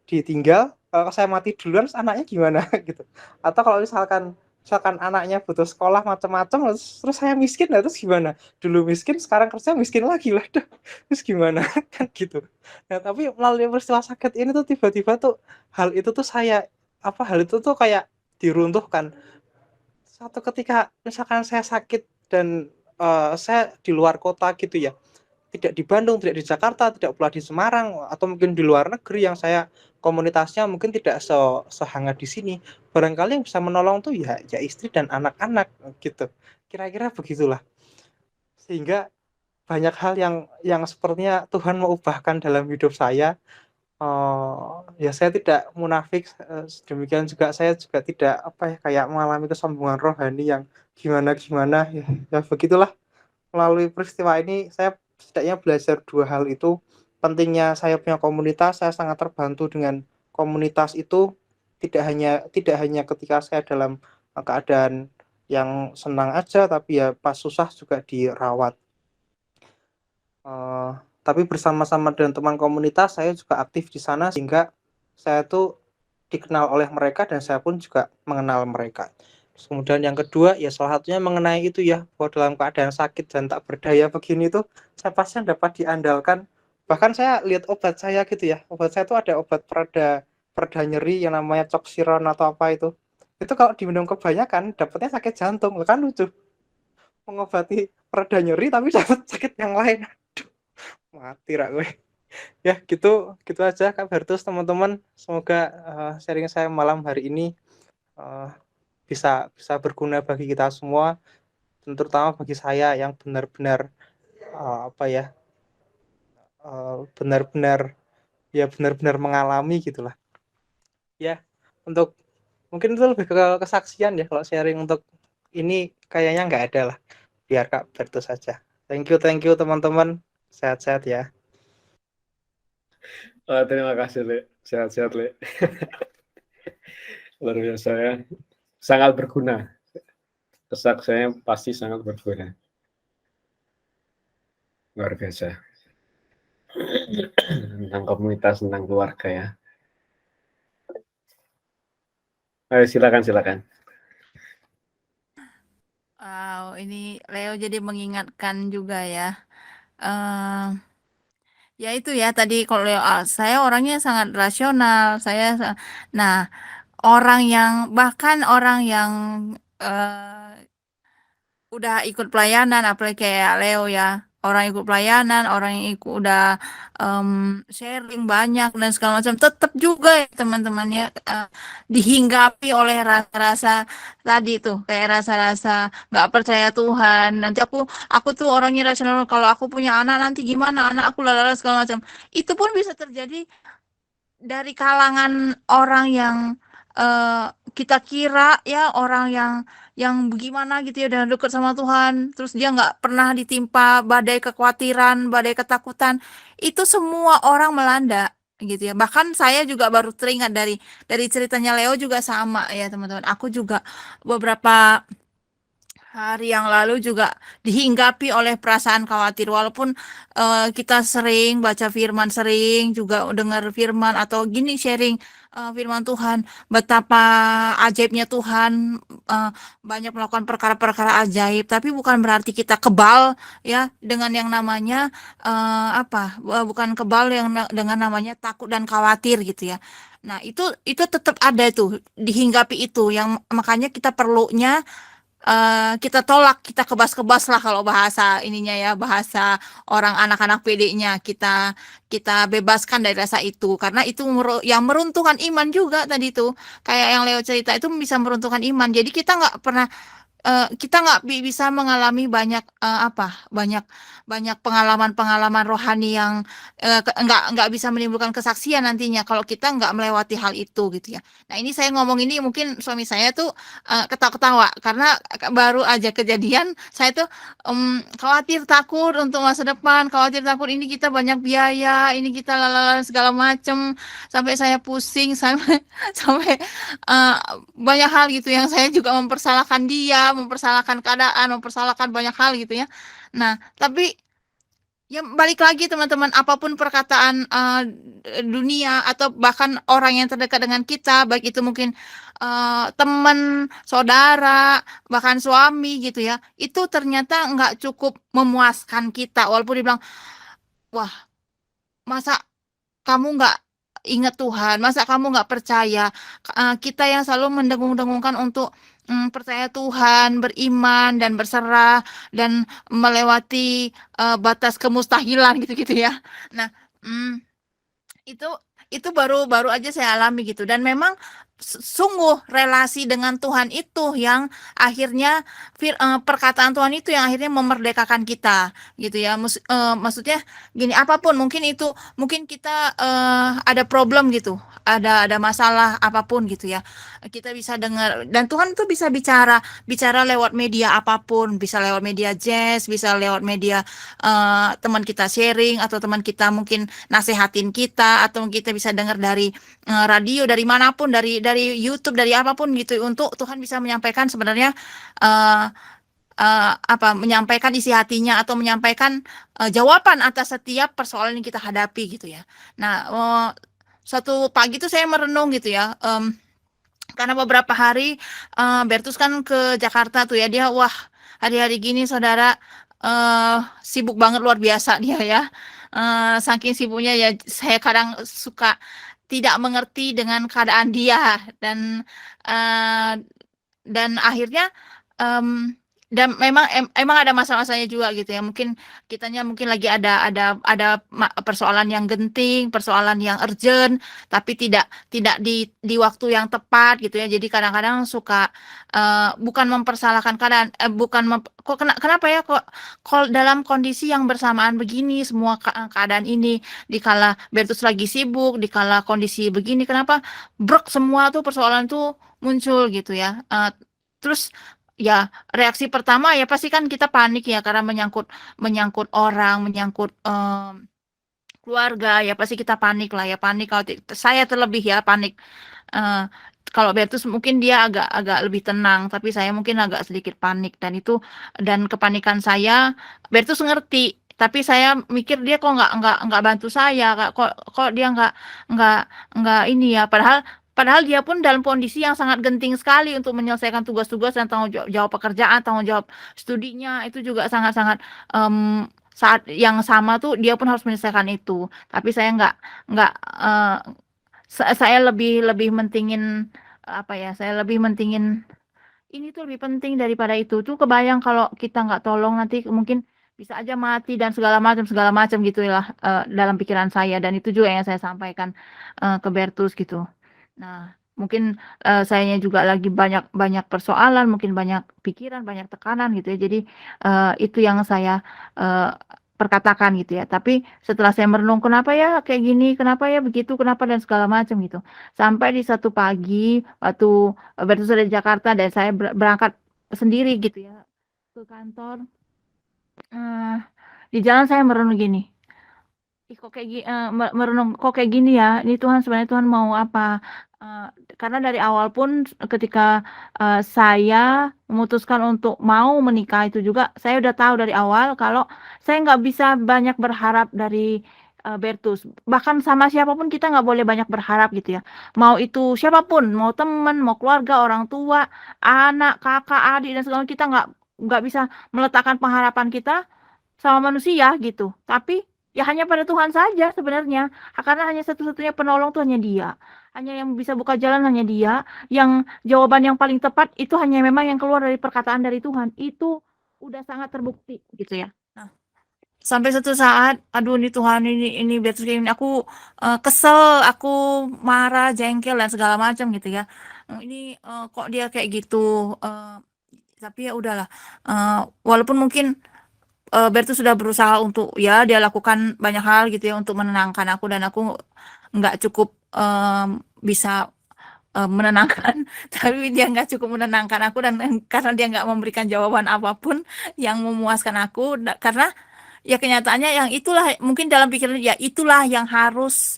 ditinggal, kalau saya mati duluan, terus anaknya gimana gitu. Atau kalau misalkan misalkan anaknya butuh sekolah macam-macam, terus saya miskin, lah terus gimana? Dulu miskin, sekarang kerja miskin lagi lah, terus gimana? Kan gitu. Nah, tapi melalui peristiwa sakit ini tuh tiba-tiba tuh hal itu tuh hal itu tuh kayak diruntuhkan. Satu ketika misalkan saya sakit dan, saya di luar kota gitu ya, tidak di Bandung, tidak di Jakarta, tidak pula di Semarang, atau mungkin di luar negeri yang saya komunitasnya mungkin tidak sehangat di sini. Barangkali yang bisa menolong tuh ya istri dan anak-anak, gitu. Kira-kira begitulah. Sehingga banyak hal yang sepertinya Tuhan mau ubahkan dalam hidup saya, Ya saya tidak munafik, demikian juga saya juga tidak, kayak mengalami kesombongan rohani yang gimana-gimana, ya begitulah. Melalui peristiwa ini saya setidaknya belajar 2 hal itu, pentingnya saya punya komunitas, saya sangat terbantu dengan komunitas itu, tidak hanya ketika saya dalam, keadaan yang senang aja, tapi ya pas susah juga dirawat. Eee, tapi bersama-sama dengan teman komunitas saya juga aktif di sana sehingga saya tuh dikenal oleh mereka dan saya pun juga mengenal mereka. Terus kemudian yang kedua, ya salah satunya mengenai itu ya, bahwa dalam keadaan sakit dan tak berdaya begini tuh, saya pasti dapat diandalkan. Bahkan saya lihat obat saya gitu ya, obat saya tuh ada obat pereda pereda nyeri yang namanya Coxiron atau apa itu. Itu kalau diminum kebanyakan dapatnya sakit jantung, kan lucu. Mengobati pereda nyeri tapi dapat sakit yang lain. Aduh, mati rak gue. Ya gitu gitu aja Kak Bertus, teman-teman. Semoga, sharing saya malam hari ini, eee, bisa bisa berguna bagi kita semua, dan terutama bagi saya yang benar-benar, benar-benar benar-benar mengalami gitulah. Ya, untuk mungkin itu lebih ke kesaksian ya, kalau sharing untuk ini kayaknya nggak ada lah, biar Kak Bertus saja. Thank you teman-teman, sehat-sehat ya. Terima kasih, Le. Sehat-sehat, Le. Luar biasa ya. Sangat berguna. Kesaksiannya pasti sangat berguna. Luar biasa. Tentang komunitas, tentang keluarga ya. Ayo silakan. Wow, ini Leo jadi mengingatkan juga ya. Ya itu ya tadi kalau Leo, saya orangnya sangat rasional. Nah, bahkan orang yang udah ikut pelayanan, apalagi kayak Leo ya, orang ikut pelayanan, orang yang udah sharing banyak dan segala macam, tetap juga ya teman-teman ya, dihinggapi oleh rasa-rasa tadi tuh, kayak rasa-rasa nggak percaya Tuhan. Nanti aku tuh orangnya rasional, kalau aku punya anak nanti gimana, anak aku lalala segala macam. Itu pun bisa terjadi dari kalangan orang yang kita kira ya, orang yang gimana gitu ya, dan dekat sama Tuhan, terus dia nggak pernah ditimpa badai kekhawatiran, badai ketakutan. Itu semua orang melanda gitu ya. Bahkan saya juga baru teringat dari ceritanya Leo juga sama ya teman-teman. Aku juga beberapa hari yang lalu juga dihinggapi oleh perasaan khawatir, walaupun kita sering baca firman, sering juga dengar firman atau gini sharing firman Tuhan, betapa ajaibnya Tuhan, banyak melakukan perkara-perkara ajaib, tapi bukan berarti kita kebal ya dengan yang namanya bukan kebal dengan namanya takut dan khawatir gitu ya. Nah, itu tetap ada tuh dihinggapi itu, yang makanya kita perlunya kita tolak, kita kebas-kebas lah kalau bahasa ininya ya, bahasa orang anak-anak PD-nya, kita bebaskan dari rasa itu, karena itu yang meruntuhkan iman juga tadi tuh, kayak yang Leo cerita itu bisa meruntuhkan iman. Jadi kita nggak bisa mengalami banyak banyak pengalaman-pengalaman rohani yang nggak bisa menimbulkan kesaksian nantinya kalau kita nggak melewati hal itu gitu ya. Nah, ini saya ngomong ini mungkin suami saya tuh ketawa-ketawa karena baru aja kejadian. Saya tuh khawatir, takut untuk masa depan, khawatir takut ini kita banyak biaya, ini kita lalala segala macem, sampai saya pusing, sampai sampai eh, banyak hal gitu yang saya juga mempersalahkan dia, mempersalahkan keadaan, mempersalahkan banyak hal gitu ya. Nah, tapi ya balik lagi teman-teman, apapun perkataan dunia atau bahkan orang yang terdekat dengan kita, baik itu mungkin teman, saudara, bahkan suami gitu ya, itu ternyata nggak cukup memuaskan kita. Walaupun dibilang, wah, masa kamu nggak ingat Tuhan, masa kamu nggak percaya? Kita yang selalu mendengung-dengungkan untuk percaya Tuhan, beriman dan berserah dan melewati batas kemustahilan gitu-gitu ya. Nah, itu itu baru baru aja saya alami gitu, dan memang sungguh relasi dengan Tuhan itu yang akhirnya perkataan Tuhan itu yang akhirnya memerdekakan kita gitu ya. Maksudnya gini, apapun mungkin kita ada problem gitu, ada masalah apapun gitu ya, kita bisa dengar, dan Tuhan tuh bisa bicara lewat media apapun, bisa lewat media jazz, bisa lewat media teman kita sharing, atau teman kita mungkin nasehatin kita, atau kita bisa dengar dari radio, dari manapun, dari YouTube, dari apapun gitu, untuk Tuhan bisa menyampaikan sebenarnya menyampaikan isi hatinya, atau menyampaikan jawaban atas setiap persoalan yang kita hadapi gitu ya. Nah, suatu pagi tuh saya merenung gitu ya, karena beberapa hari Bertus kan ke Jakarta tuh ya, dia wah hari-hari gini saudara sibuk banget, luar biasa dia ya. Saking sibuknya ya, saya kadang suka tidak mengerti dengan keadaan dia, dan akhirnya dan emang ada masalah-masalahnya juga gitu ya. Mungkin kitanya lagi ada persoalan yang genting, persoalan yang urgent, tapi tidak di waktu yang tepat gitu ya. Jadi kadang-kadang suka bukan mempersalahkan keadaan, kenapa ya kok dalam kondisi yang bersamaan begini, semua keadaan ini, dikala Bertus lagi sibuk, dikala kondisi begini, kenapa brok semua tuh persoalan tuh muncul gitu ya. Terus ya reaksi pertama ya pasti kan kita panik ya, karena menyangkut orang, menyangkut keluarga, ya pasti kita panik lah ya, panik. Kalau saya terlebih ya panik. Kalau Bertus mungkin dia agak lebih tenang, tapi saya mungkin agak sedikit panik, dan kepanikan saya Bertus ngerti, tapi saya mikir dia kok nggak bantu saya, kok dia nggak ini ya, padahal dia pun dalam kondisi yang sangat genting sekali untuk menyelesaikan tugas-tugas dan tanggung jawab pekerjaan, tanggung jawab studinya, itu juga sangat-sangat saat yang sama tuh dia pun harus menyelesaikan itu. Tapi saya nggak saya lebih mentingin saya lebih mentingin ini tuh lebih penting daripada itu. Tuh kebayang kalau kita nggak tolong, nanti mungkin bisa aja mati dan segala macam gitulah dalam pikiran saya, dan itu juga yang saya sampaikan ke Bertus gitu. Nah, mungkin sayanya juga lagi banyak persoalan, mungkin banyak pikiran, banyak tekanan gitu ya. Jadi itu yang saya perkatakan gitu ya. Tapi setelah saya merenung, kenapa ya kayak gini, kenapa ya begitu, kenapa dan segala macam gitu. Sampai di satu pagi waktu Bertus ada di Jakarta dan saya berangkat sendiri gitu ya ke kantor. Di jalan saya merenung gini, kok kayak merenung, kok kayak gini ya, ini sebenarnya Tuhan mau apa? Karena dari awal pun ketika saya memutuskan untuk mau menikah, itu juga saya udah tahu dari awal kalau saya nggak bisa banyak berharap dari Bertus. Bahkan sama siapapun kita nggak boleh banyak berharap gitu ya. Mau itu siapapun, mau teman, mau keluarga, orang tua, anak, kakak, adik, dan segala, kita nggak bisa meletakkan pengharapan kita sama manusia gitu. Tapi ya hanya pada Tuhan saja sebenarnya. Karena hanya satu-satunya penolong tuh hanya Dia. Hanya yang bisa buka jalan hanya Dia. Yang jawaban yang paling tepat itu hanya memang yang keluar dari perkataan dari Tuhan. Itu udah sangat terbukti gitu ya. Nah, sampai satu saat, aduh ini Tuhan, ini Beatrice kayak gini, aku kesel, aku marah, jengkel dan segala macam gitu ya. Ini kok dia kayak gitu. Tapi ya udahlah. Walaupun mungkin Bertus sudah berusaha untuk ya dia lakukan banyak hal gitu ya untuk menenangkan aku, dan aku nggak cukup bisa menenangkan tapi dia nggak cukup menenangkan aku, dan karena dia nggak memberikan jawaban apapun yang memuaskan aku, karena ya kenyataannya yang itulah mungkin dalam pikiran ya itulah yang harus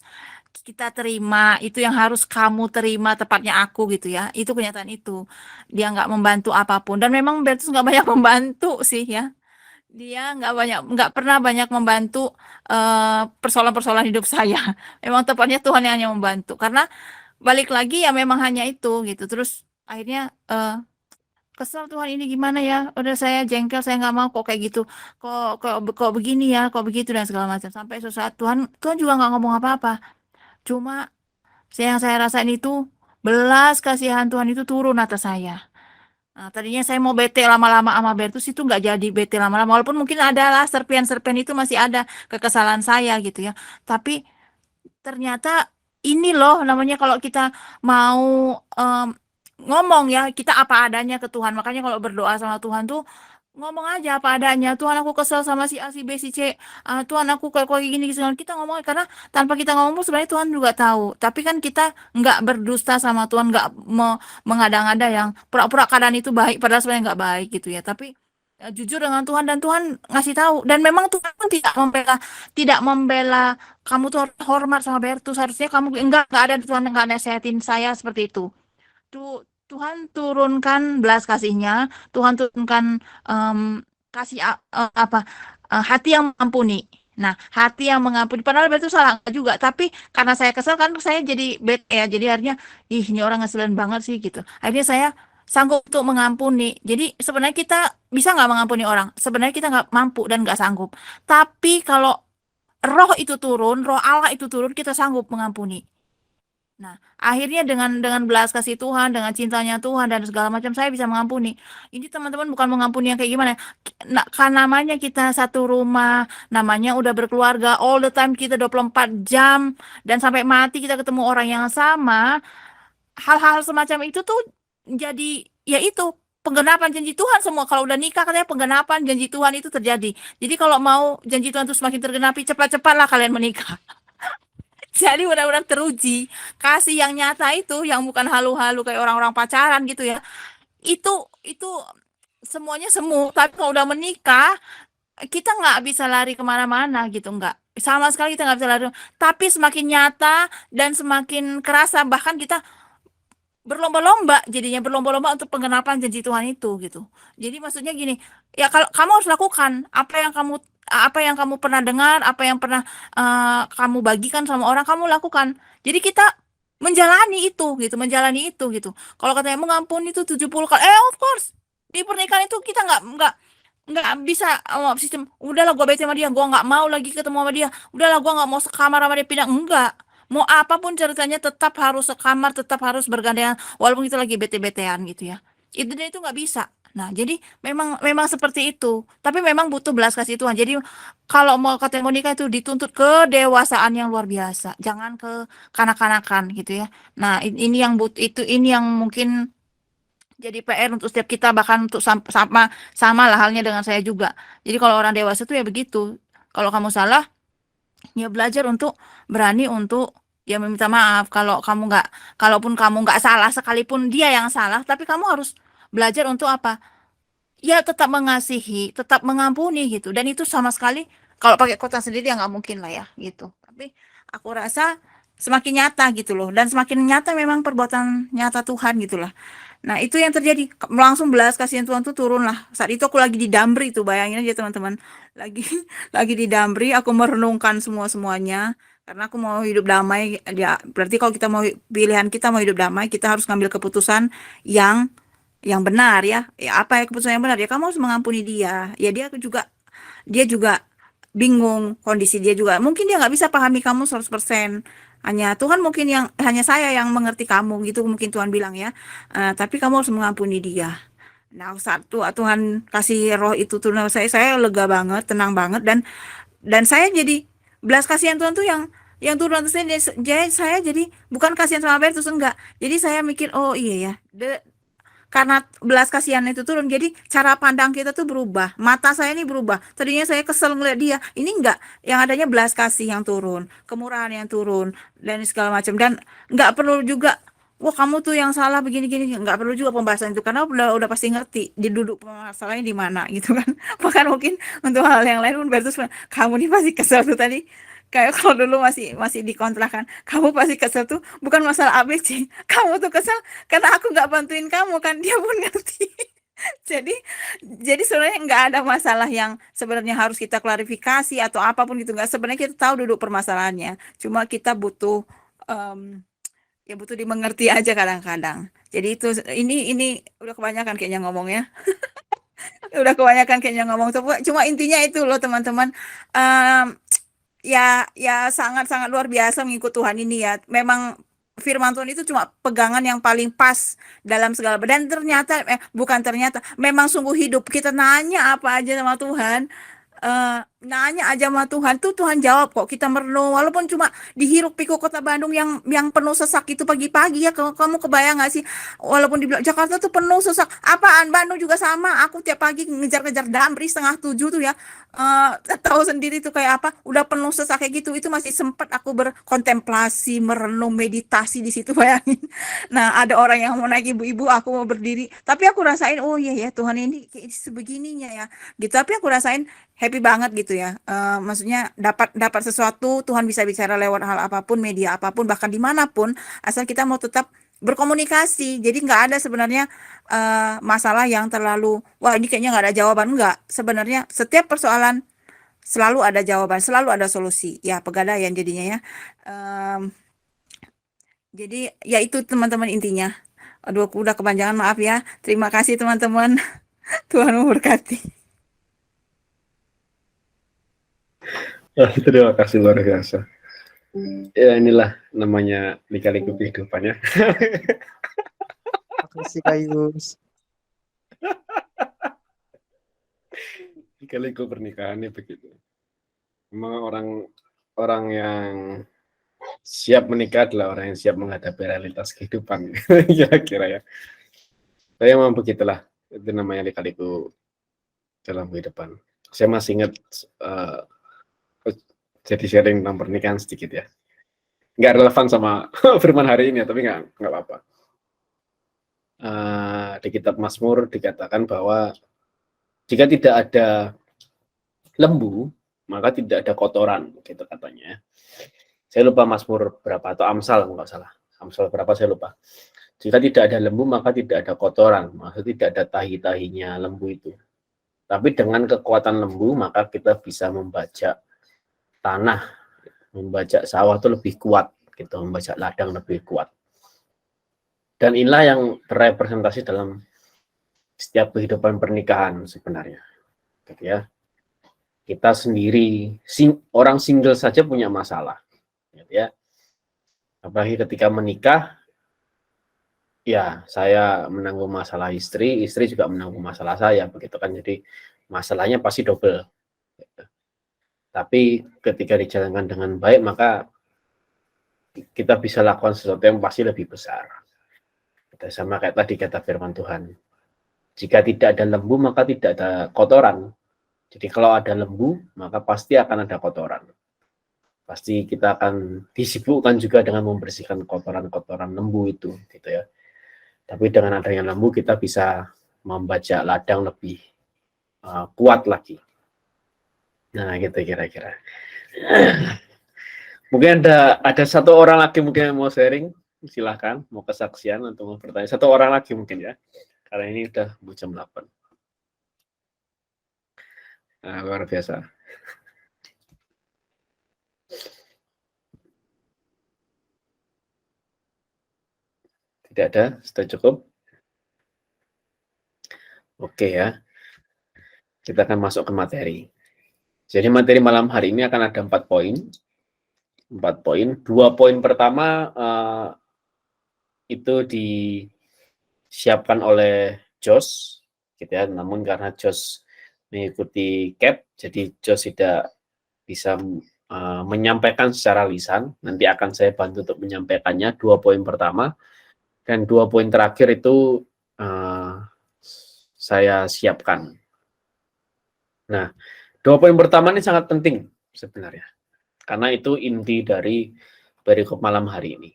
kita terima, itu yang harus kamu terima, tepatnya aku gitu ya, itu kenyataan itu. Dia nggak membantu apapun, dan memang Bertus nggak banyak membantu sih ya. Dia nggak pernah banyak membantu persoalan-persoalan hidup saya. Memang tepatnya Tuhan yang hanya membantu. Karena balik lagi ya memang hanya itu gitu. Terus akhirnya kesel, Tuhan ini gimana ya? Udah saya jengkel, saya nggak mau kok kayak gitu. Kok begini ya, kok begitu dan segala macam. Sampai suatu saat Tuhan juga nggak ngomong apa-apa. Cuma yang saya rasain itu belas kasihan Tuhan itu turun atas saya. Nah, tadinya saya mau bete lama-lama sama Bertus, itu nggak jadi bete lama-lama, walaupun mungkin adalah serpian-serpian itu masih ada kekesalan saya gitu ya. Tapi ternyata ini loh namanya kalau kita mau ngomong ya, kita apa adanya ke Tuhan. Makanya kalau berdoa sama Tuhan tuh ngomong aja apa adanya. Tuhan aku kesel sama si A, si B, si C. Tuhan aku kayak gini, kita ngomong karena tanpa kita ngomong sebenarnya Tuhan juga tahu. Tapi kan kita nggak berdusta sama Tuhan, nggak mengada-ngada yang pura-pura keadaan itu baik, padahal sebenarnya nggak baik gitu ya. Tapi jujur dengan Tuhan dan Tuhan ngasih tahu. Dan memang Tuhan pun tidak membela kamu tuh harus hormat sama Bertus. Harusnya kamu enggak ada Tuhan nggak nasehatin saya seperti itu. Tuhan turunkan belas kasihnya, Tuhan turunkan kasih hati yang mengampuni. Nah, hati yang mengampuni, padahal itu salah enggak juga, tapi karena saya kesel kan saya jadi bad ya, jadi akhirnya ini orang ngeselin banget sih gitu. Akhirnya saya sanggup untuk mengampuni. Jadi sebenarnya kita bisa nggak mengampuni orang? Sebenarnya kita nggak mampu dan nggak sanggup. Tapi kalau roh itu turun, roh Allah itu turun, kita sanggup mengampuni. Nah, akhirnya dengan belas kasih Tuhan, dengan cintanya Tuhan dan segala macam saya bisa mengampuni. Ini teman-teman bukan mengampuni yang kayak gimana. Nah, kan namanya kita satu rumah, namanya udah berkeluarga, all the time kita 24 jam dan sampai mati kita ketemu orang yang sama. Hal-hal semacam itu tuh jadi ya itu penggenapan janji Tuhan semua. Kalau udah nikah katanya penggenapan janji Tuhan itu terjadi. Jadi kalau mau janji Tuhan itu semakin tergenapi, cepat-cepatlah kalian menikah. Jadi benar-benar teruji kasih yang nyata itu, yang bukan halu-halu kayak orang-orang pacaran gitu ya. Itu semuanya semu. Tapi kalau udah menikah, kita nggak bisa lari kemana-mana gitu, nggak. Sama sekali kita nggak bisa lari. Tapi semakin nyata dan semakin kerasa, bahkan kita berlomba-lomba untuk penggenapan janji Tuhan itu gitu. Jadi maksudnya gini, ya kalau kamu harus lakukan apa yang kamu pernah dengar, apa yang pernah kamu bagikan sama orang, kamu lakukan. Jadi kita menjalani itu gitu. Kalau katanya mengampuni itu 70 kali, of course. Di pernikahan itu kita nggak bisa sistem udahlah gue bete sama dia, gue nggak mau lagi ketemu sama dia, udahlah gue nggak mau sekamar sama dia, pindah, enggak. Mau apapun ceritanya tetap harus sekamar, tetap harus bergandengan walaupun kita lagi bete-betean gitu ya. Itu nggak bisa. Nah, jadi memang seperti itu. Tapi memang butuh belas kasih Tuhan. Jadi kalau mau ketemu nikah itu dituntut kedewasaan yang luar biasa. Jangan ke kanak-kanakan gitu ya. Nah, ini yang mungkin jadi PR untuk setiap kita, bahkan untuk sama lah halnya dengan saya juga. Jadi kalau orang dewasa tuh ya begitu. Kalau kamu salah, ya belajar untuk berani untuk ya meminta maaf. Kalaupun kamu nggak salah, sekalipun dia yang salah, tapi kamu harus belajar untuk apa? Ya tetap mengasihi, tetap mengampuni gitu. Dan itu sama sekali kalau pakai kota sendiri ya nggak mungkin lah ya gitu. Tapi aku rasa semakin nyata gitu loh. Dan semakin nyata memang perbuatan nyata Tuhan gitu lah. Nah itu yang terjadi, langsung belas kasihan Tuhan tuh turun lah. Saat itu aku lagi di Damri tuh, bayangin aja teman-teman. Lagi lagi di Damri, aku merenungkan semuanya. Karena aku mau hidup damai, ya berarti kalau pilihan kita mau hidup damai, kita harus ngambil keputusan yang benar ya. Ya apa ya keputusan yang benar? Ya kamu harus mengampuni dia. Ya dia juga bingung kondisi dia juga. Mungkin dia nggak bisa pahami kamu 100%. Hanya saya yang mengerti kamu gitu mungkin Tuhan bilang ya. Tapi kamu harus mengampuni dia. Nah, saat Tuhan kasih roh itu turun saya lega banget, tenang banget dan saya jadi belas kasihan Tuhan tuh yang turun atas saya jadi bukan kasihan sama Bertus, enggak. Jadi saya mikir, oh iya ya. Karena belas kasihan itu turun, jadi cara pandang kita tuh berubah. Mata saya ini berubah. Tadinya saya kesel ngeliat dia, ini enggak. Yang adanya belas kasih yang turun, kemurahan yang turun, dan segala macam. Dan enggak perlu juga, wah kamu tuh yang salah begini-gini. Enggak perlu juga pembahasan itu, karena udah pasti ngerti di duduk masalahnya di mana gitu kan. Bahkan mungkin untuk hal yang lain pun Bertus, kamu nih pasti kesel tuh tadi. Kayak kalau dulu masih dikontrakan, kamu pasti kesel tuh bukan masalah ABC, kamu tuh kesel karena aku nggak bantuin kamu kan, dia pun ngerti. jadi jadi sebenarnya nggak ada masalah yang sebenarnya harus kita klarifikasi atau apapun gitu, nggak. Sebenarnya kita tahu duduk permasalahannya, cuma kita butuh ya butuh dimengerti aja kadang-kadang. Jadi itu ini udah kebanyakan kayaknya ngomongnya. Udah kebanyakan kayaknya ngomong, cuma intinya itu loh teman-teman. Ya sangat-sangat luar biasa mengikut Tuhan ini ya. Memang firman Tuhan itu cuma pegangan yang paling pas dalam segala. Dan bukan ternyata, memang sungguh hidup. Kita nanya apa aja sama Tuhan, nanya aja sama Tuhan tuh, Tuhan jawab kok. Kita merenung walaupun cuma di hiruk pikuk kota Bandung yang penuh sesak itu pagi-pagi ya, kamu kebayang nggak sih, walaupun dibilang Jakarta tuh penuh sesak, apaan, Bandung juga sama. Aku tiap pagi ngejar-ngejar Damri 6:30 tuh ya, tahu sendiri tuh kayak apa, udah penuh sesak kayak gitu. Itu masih sempat aku berkontemplasi, merenung, meditasi di situ, bayangin. Nah, ada orang yang mau naik, ibu-ibu, aku mau berdiri, tapi aku rasain, oh iya ya, Tuhan ini kayak sebegininya ya gitu. Tapi aku rasain happy banget gitu ya. Maksudnya dapat sesuatu, Tuhan bisa bicara lewat hal apapun, media apapun, bahkan dimanapun, asal kita mau tetap berkomunikasi. Jadi nggak ada sebenarnya masalah yang terlalu, wah ini kayaknya nggak ada jawaban. Nggak. Sebenarnya setiap persoalan selalu ada jawaban, selalu ada solusi. Ya, pegadaian jadinya ya. Jadi ya itu teman-teman intinya. Aduh, aku udah kepanjangan, maaf ya. Terima kasih teman-teman. Tuhan memberkati. Terima kasih luar biasa. Ya inilah namanya lika-liku kehidupan ya. Makasih Kak Yus. Lika-liku pernikahannya begitu. Memang orang yang siap menikah adalah orang yang siap menghadapi realitas kehidupan. Kira-kira ya. Saya memang begitulah. Itu namanya lika-liku dalam kehidupan. Saya masih ingat jadi sharing tentang pernikahan sedikit ya. Nggak relevan sama firman hari ini ya, tapi nggak apa-apa. Di kitab Mazmur dikatakan bahwa jika tidak ada lembu, maka tidak ada kotoran, gitu katanya. Saya lupa Mazmur berapa, atau Amsal nggak salah. Amsal berapa saya lupa. Jika tidak ada lembu, maka tidak ada kotoran. Maksudnya tidak ada tahi-tahinya lembu itu. Tapi dengan kekuatan lembu, maka kita bisa membajak tanah, membajak sawah itu lebih kuat, gitu, membajak ladang lebih kuat. Dan inilah yang terrepresentasi dalam setiap kehidupan pernikahan sebenarnya, gitu ya. Kita sendiri, orang single saja punya masalah, gitu ya. Apalagi ketika menikah, ya saya menanggung masalah istri, istri juga menanggung masalah saya, begitu kan. Jadi masalahnya pasti double. Gitu. Tapi ketika dijalankan dengan baik, maka kita bisa lakukan sesuatu yang pasti lebih besar. Sama kayak tadi kata firman Tuhan. Jika tidak ada lembu, maka tidak ada kotoran. Jadi kalau ada lembu, maka pasti akan ada kotoran. Pasti kita akan disibukkan juga dengan membersihkan kotoran-kotoran lembu itu, gitu ya. Tapi dengan adanya lembu, kita bisa membajak ladang lebih kuat lagi. Nah, gitu kira-kira. Mungkin ada satu orang lagi mungkin yang mau sharing, silahkan, mau kesaksian atau mau bertanya. Satu orang lagi mungkin ya, karena ini udah jam 8. Nah, luar biasa. Tidak ada, sudah cukup. Oke ya, kita akan masuk ke materi. Jadi materi malam hari ini akan ada 4 poin. 4 poin. 2 poin pertama itu disiapkan oleh Josh, gitu ya. Namun karena Josh mengikuti CAP, jadi Josh tidak bisa menyampaikan secara lisan. Nanti akan saya bantu untuk menyampaikannya. 2 poin pertama dan 2 poin terakhir itu saya siapkan. Nah, 2 poin pertama ini sangat penting sebenarnya, karena itu inti dari perikop malam hari ini.